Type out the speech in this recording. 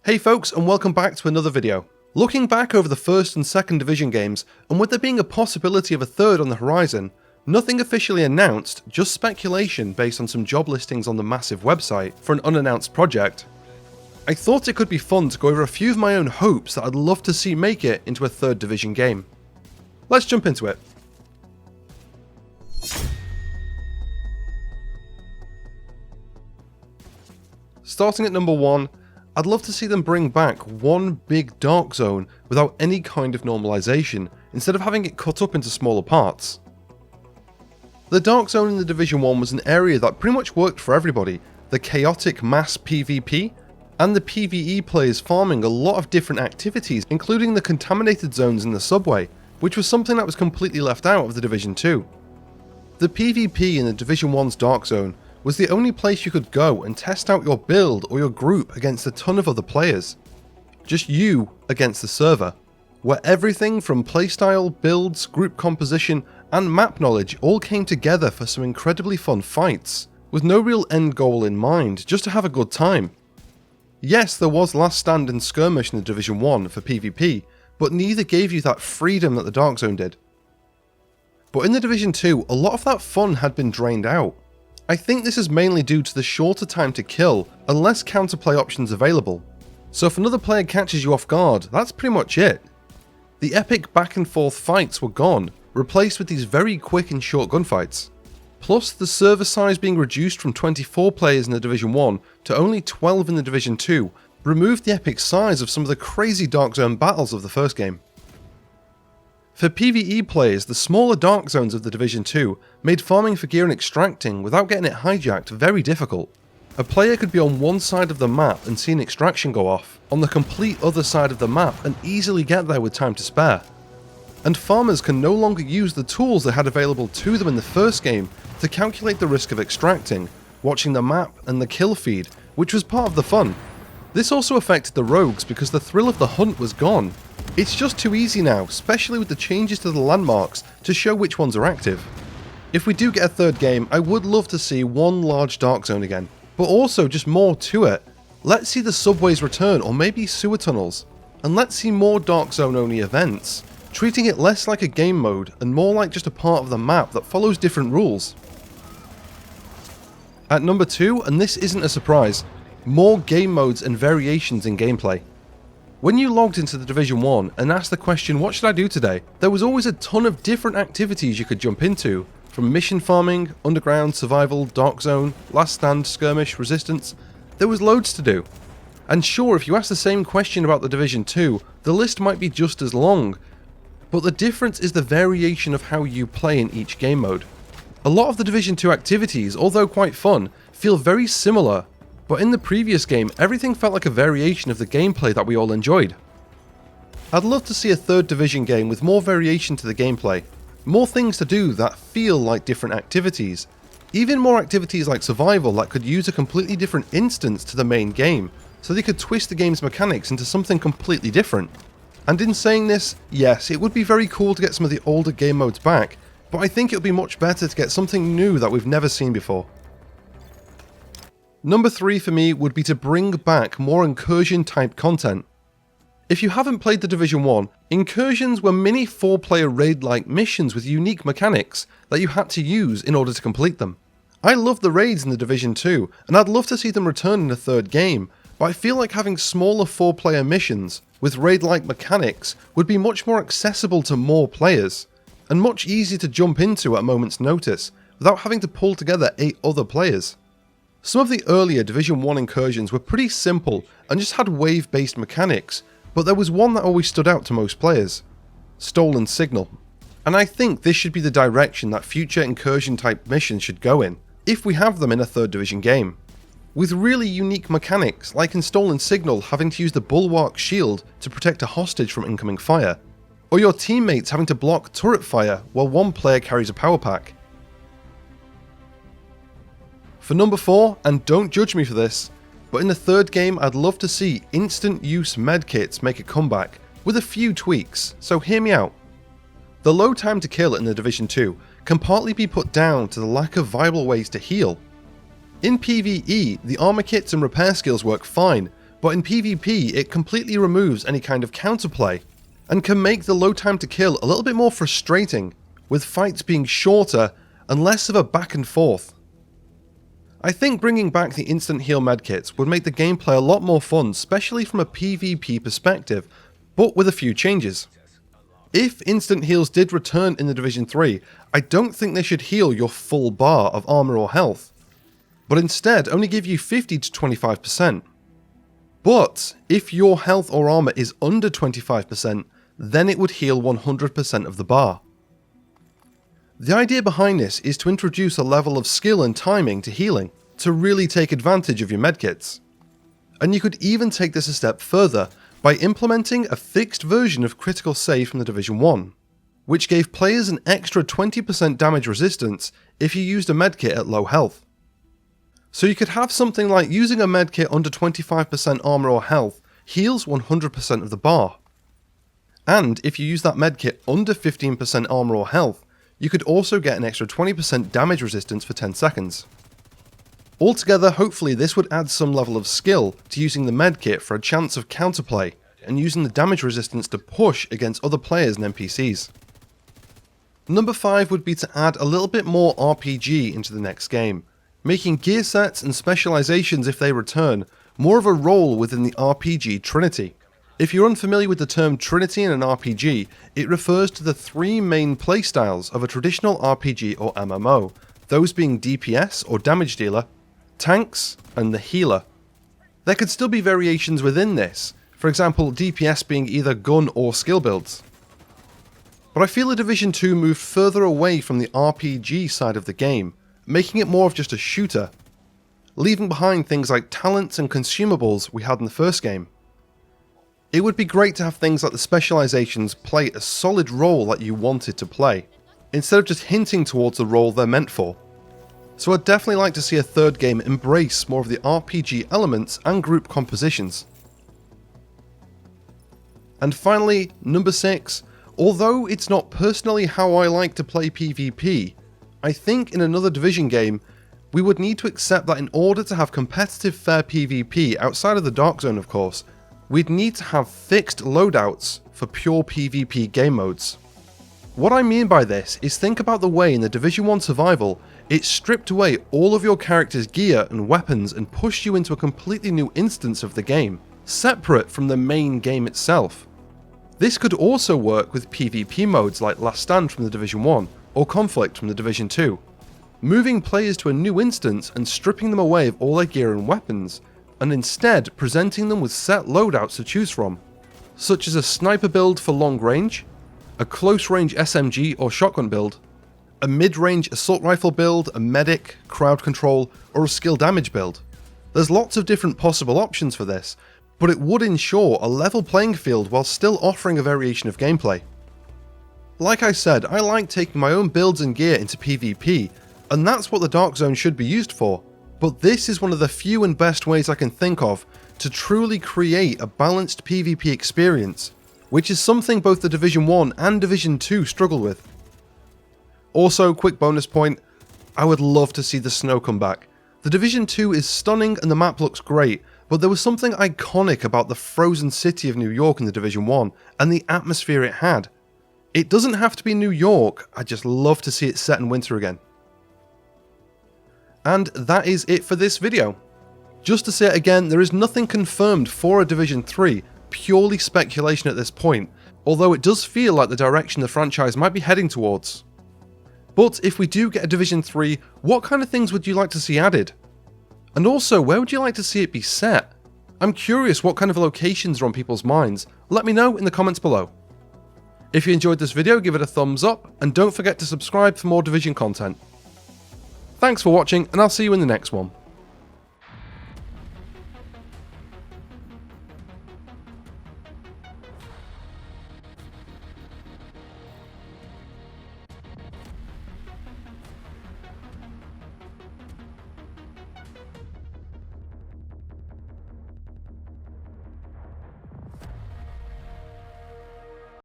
Hey folks, and welcome back to another video. Looking back over the first and second division games, and with there being a possibility of a third on the horizon, nothing officially announced, just speculation based on some job listings on the massive website for an unannounced project, I thought it could be fun to go over a few of my own hopes that I'd love to see make it into a third division game. Let's jump into it. Starting at number 1, I'd love to see them bring back one big dark zone without any kind of normalization, instead of having it cut up into smaller parts. The dark zone in the Division 1 was an area that pretty much worked for everybody, the chaotic mass PvP, and the PvE players farming a lot of different activities, including the contaminated zones in the subway, which was something that was completely left out of the Division 2. The PvP in the Division 1's dark zone was the only place you could go and test out your build or your group against a ton of other players. Just you against the server, where everything from playstyle, builds, group composition, and map knowledge all came together for some incredibly fun fights, with no real end goal in mind, just to have a good time. Yes, there was Last Stand and Skirmish in the Division 1 for PvP, but neither gave you that freedom that the Dark Zone did. But in the Division 2, a lot of that fun had been drained out. I think this is mainly due to the shorter time to kill and less counterplay options available. So if another player catches you off guard, that's pretty much it. The epic back and forth fights were gone, replaced with these very quick and short gunfights. Plus, the server size being reduced from 24 players in the Division 1 to only 12 in the Division 2 removed the epic size of some of the crazy Dark Zone battles of the first game. For PvE players, the smaller dark zones of the Division 2 made farming for gear and extracting without getting it hijacked very difficult. A player could be on one side of the map and see an extraction go off, on the complete other side of the map, and easily get there with time to spare. And farmers can no longer use the tools they had available to them in the first game to calculate the risk of extracting, watching the map and the kill feed, which was part of the fun. This also affected the rogues because the thrill of the hunt was gone. It's just too easy now, especially with the changes to the landmarks to show which ones are active. If we do get a third game, I would love to see one large dark zone again, but also just more to it. Let's see the subways return, or maybe sewer tunnels, and let's see more dark zone only events, treating it less like a game mode and more like just a part of the map that follows different rules. At number 2, and this isn't a surprise, more game modes and variations in gameplay. When you logged into the Division 1 and asked the question, what should I do today? There was always a ton of different activities you could jump into, from mission farming, underground, survival, dark zone, last stand, skirmish, resistance. There was loads to do. And sure, if you ask the same question about the Division 2, the list might be just as long, but the difference is the variation of how you play in each game mode. A lot of the Division 2 activities, although quite fun, feel very similar, but in the previous game, everything felt like a variation of the gameplay that we all enjoyed. I'd love to see a third Division game with more variation to the gameplay, more things to do that feel like different activities, even more activities like survival that could use a completely different instance to the main game, so they could twist the game's mechanics into something completely different. And in saying this, yes, it would be very cool to get some of the older game modes back, but I think it would be much better to get something new that we've never seen before. Number 3 for me would be to bring back more incursion type content. If you haven't played the Division 1, incursions were mini 4-player raid-like missions with unique mechanics that you had to use in order to complete them. I love the raids in the Division 2, and I'd love to see them return in a third game, but I feel like having smaller 4-player missions with raid-like mechanics would be much more accessible to more players, and much easier to jump into at a moment's notice, without having to pull together 8 other players. Some of the earlier Division 1 incursions were pretty simple and just had wave-based mechanics, but there was one that always stood out to most players: Stolen Signal. And I think this should be the direction that future incursion type missions should go in, if we have them in a third Division game. With really unique mechanics, like in Stolen Signal having to use the Bulwark shield to protect a hostage from incoming fire, or your teammates having to block turret fire while one player carries a power pack. For number 4, and don't judge me for this, but in the third game I'd love to see instant use medkits make a comeback, with a few tweaks, so hear me out. The low time to kill in the Division 2 can partly be put down to the lack of viable ways to heal. In PvE, the armor kits and repair skills work fine, but in PvP it completely removes any kind of counterplay, and can make the low time to kill a little bit more frustrating, with fights being shorter and less of a back and forth. I think bringing back the instant heal medkits would make the gameplay a lot more fun, especially from a PvP perspective, but with a few changes. If instant heals did return in the Division 3, I don't think they should heal your full bar of armor or health, but instead only give you 50 to 25%. But if your health or armor is under 25%, then it would heal 100% of the bar. The idea behind this is to introduce a level of skill and timing to healing, to really take advantage of your medkits. And you could even take this a step further by implementing a fixed version of critical save from the Division 1, which gave players an extra 20% damage resistance if you used a medkit at low health. So you could have something like using a medkit under 25% armor or health heals 100% of the bar. And if you use that medkit under 15% armor or health, you could also get an extra 20% damage resistance for 10 seconds. Altogether, hopefully this would add some level of skill to using the medkit for a chance of counterplay, and using the damage resistance to push against other players and NPCs. Number 5 would be to add a little bit more RPG into the next game, making gear sets and specializations, if they return, more of a role within the RPG trinity. If you're unfamiliar with the term trinity in an RPG, it refers to the 3 main playstyles of a traditional RPG or MMO, those being DPS or damage dealer, tanks, and the healer. There could still be variations within this, for example DPS being either gun or skill builds. But I feel the Division 2 moved further away from the RPG side of the game, making it more of just a shooter, leaving behind things like talents and consumables we had in the first game. It would be great to have things like the specializations play a solid role that you wanted to play, instead of just hinting towards the role they're meant for. So I'd definitely like to see a third game embrace more of the RPG elements and group compositions. And finally, number 6, although it's not personally how I like to play PvP, I think in another Division game, we would need to accept that in order to have competitive fair PvP outside of the DARKZONE of course, we'd need to have fixed loadouts for pure PvP game modes. What I mean by this is think about the way in the Division 1 Survival, it stripped away all of your character's gear and weapons and pushed you into a completely new instance of the game, separate from the main game itself. This could also work with PvP modes like Last Stand from the Division 1, or Conflict from the Division 2, moving players to a new instance and stripping them away of all their gear and weapons, and instead presenting them with set loadouts to choose from, such as a sniper build for long range, a close range SMG or shotgun build, a mid-range assault rifle build, a medic, crowd control, or a skill damage build. There's lots of different possible options for this, but it would ensure a level playing field while still offering a variation of gameplay. Like I said, I like taking my own builds and gear into PvP, and that's what the DARKZONE should be used for. But this is one of the few and best ways I can think of to truly create a balanced PvP experience, which is something both the Division 1 and Division 2 struggle with. Also, quick bonus point, I would love to see the snow come back. The Division 2 is stunning and the map looks great, but there was something iconic about the frozen city of New York in the Division 1 and the atmosphere it had. It doesn't have to be New York, I'd just love to see it set in winter again. And that is it for this video. Just to say it again, there is nothing confirmed for a Division 3, purely speculation at this point, although it does feel like the direction the franchise might be heading towards. But if we do get a Division 3, what kind of things would you like to see added? And also, where would you like to see it be set? I'm curious what kind of locations are on people's minds, let me know in the comments below. If you enjoyed this video, give it a thumbs up, and don't forget to subscribe for more Division content. Thanks for watching, and I'll see you in the next one.